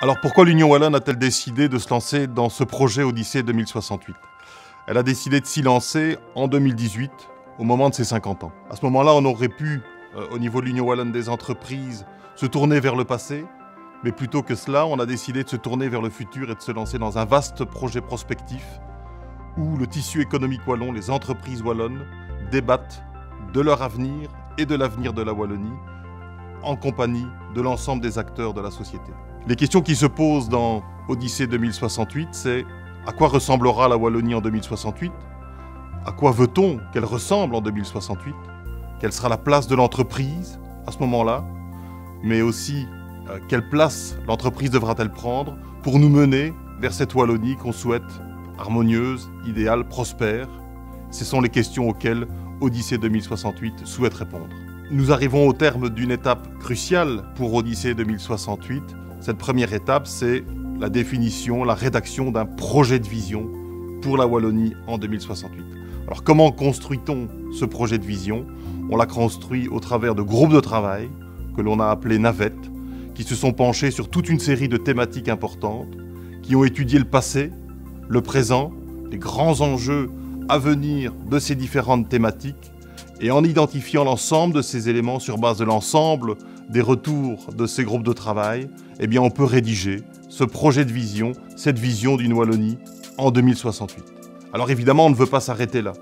Alors pourquoi l'Union Wallonne a-t-elle décidé de se lancer dans ce projet Odyssée 2068 ? Elle a décidé de s'y lancer en 2018, au moment de ses 50 ans. À ce moment-là, on aurait pu, au niveau de l'Union Wallonne des entreprises, se tourner vers le passé, mais plutôt que cela, on a décidé de se tourner vers le futur et de se lancer dans un vaste projet prospectif où le tissu économique wallon, les entreprises wallonnes, débattent de leur avenir et de l'avenir de la Wallonie en compagnie de l'ensemble des acteurs de la société. Les questions qui se posent dans Odyssée 2068, c'est à quoi ressemblera la Wallonie en 2068 ? À quoi veut-on qu'elle ressemble en 2068 ? Quelle sera la place de l'entreprise à ce moment-là ? Mais aussi, quelle place l'entreprise devra-t-elle prendre pour nous mener vers cette Wallonie qu'on souhaite harmonieuse, idéale, prospère ? Ce sont les questions auxquelles Odyssée 2068 souhaite répondre. Nous arrivons au terme d'une étape cruciale pour Odyssée 2068. Cette première étape, c'est la définition, la rédaction d'un projet de vision pour la Wallonie en 2068. Alors comment construit-on ce projet de vision ? On l'a construit au travers de groupes de travail que l'on a appelés navettes, qui se sont penchés sur toute une série de thématiques importantes, qui ont étudié le passé, le présent, les grands enjeux à venir de ces différentes thématiques, et en identifiant l'ensemble de ces éléments sur base de l'ensemble des retours de ces groupes de travail, eh bien on peut rédiger ce projet de vision, cette vision d'une Wallonie en 2068. Alors évidemment, on ne veut pas s'arrêter là.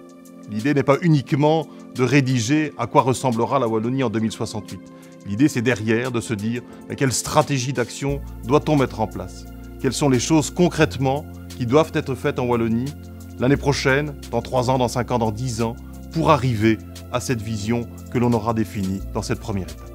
L'idée n'est pas uniquement de rédiger à quoi ressemblera la Wallonie en 2068. L'idée, c'est derrière de se dire quelle stratégie d'action doit-on mettre en place ? Quelles sont les choses concrètement qui doivent être faites en Wallonie l'année prochaine, dans 3 ans, dans 5 ans, dans 10 ans, pour arriver à cette vision que l'on aura définie dans cette première étape.